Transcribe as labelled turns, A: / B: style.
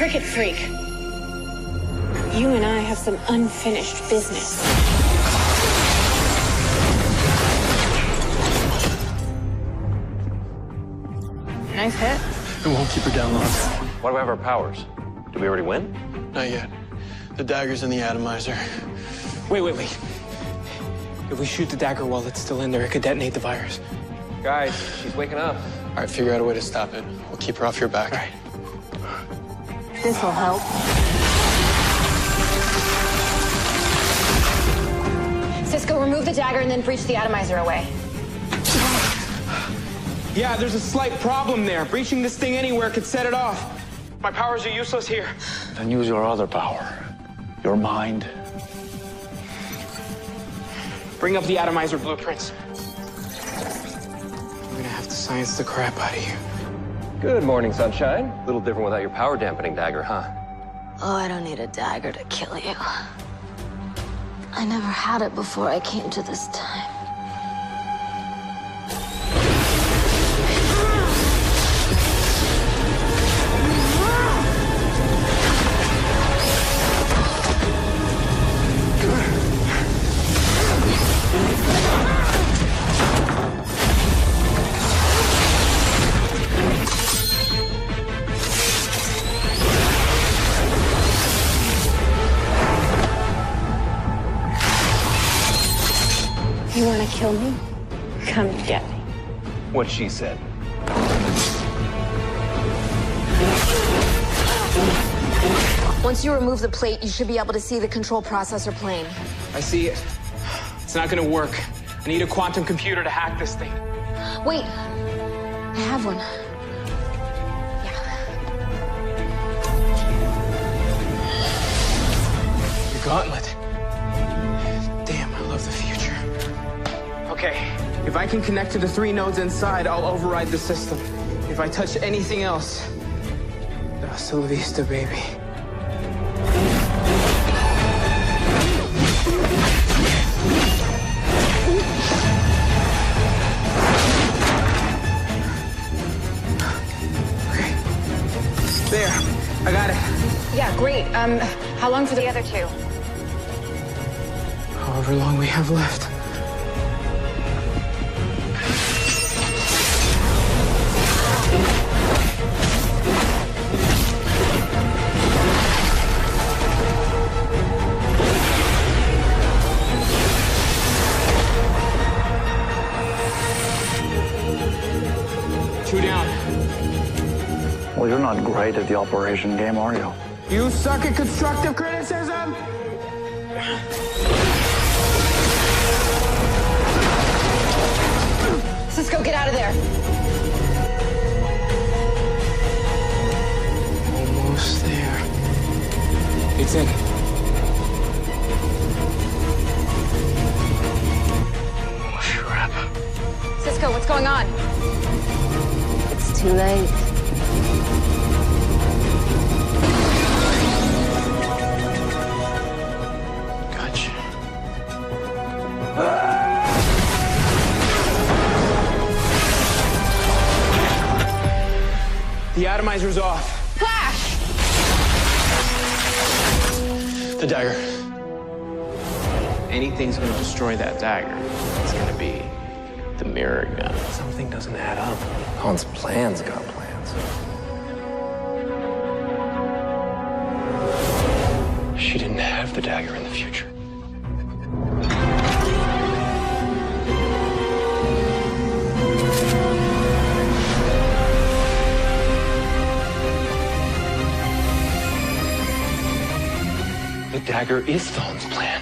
A: cricket freak. You and I have some unfinished business. Nice hit.
B: It won't keep her down long.
C: Why do we have our powers? Did we already win?
B: Not yet. The dagger's in the atomizer.
D: Wait. If we shoot the dagger while it's still in there, it could detonate the virus.
C: Guys, she's waking up.
B: All right, figure out a way to stop it. We'll keep her off your back.
D: All right.
A: This will help. Cisco, remove the dagger and then breach the atomizer away.
D: Yeah, there's a slight problem there. Breaching this thing anywhere could set it off. My powers are useless here.
E: Then use your other power. Your mind.
D: Bring up the atomizer blueprints. I'm gonna have to science the crap out of you.
C: Good morning, sunshine. A little different without your power dampening dagger, huh?
F: Oh, I don't need a dagger to kill you. I never had it before I came to this time.
A: You want to kill me? Come get me.
C: What she said.
F: Once you remove the plate, you should be able to see the control processor plane.
D: I see it. It's not gonna work. I need a quantum computer to hack this thing.
F: Wait, I have one. Yeah.
D: Your gauntlet. Damn, I love the future. Okay, if I can connect to the 3 nodes inside, I'll override the system. If I touch anything else, hasta la vista, baby. Okay, there, I got it.
A: Yeah, great. How long for the other 2?
D: However long we have left. Two down.
E: Well, you're not great at the operation game, are you?
D: You suck at constructive criticism?
A: Cisco, get out of there.
D: Almost there. It's in. Oh, crap.
A: Cisco, what's going on?
F: It's too late.
D: Gotcha. The atomizer's off.
A: Flash!
B: The dagger.
D: Anything's gonna destroy that dagger. It's gonna be the mirror gun.
C: Something doesn't add up. Han's plan's got plans.
B: She didn't have the dagger in the future. The dagger is Thon's plan.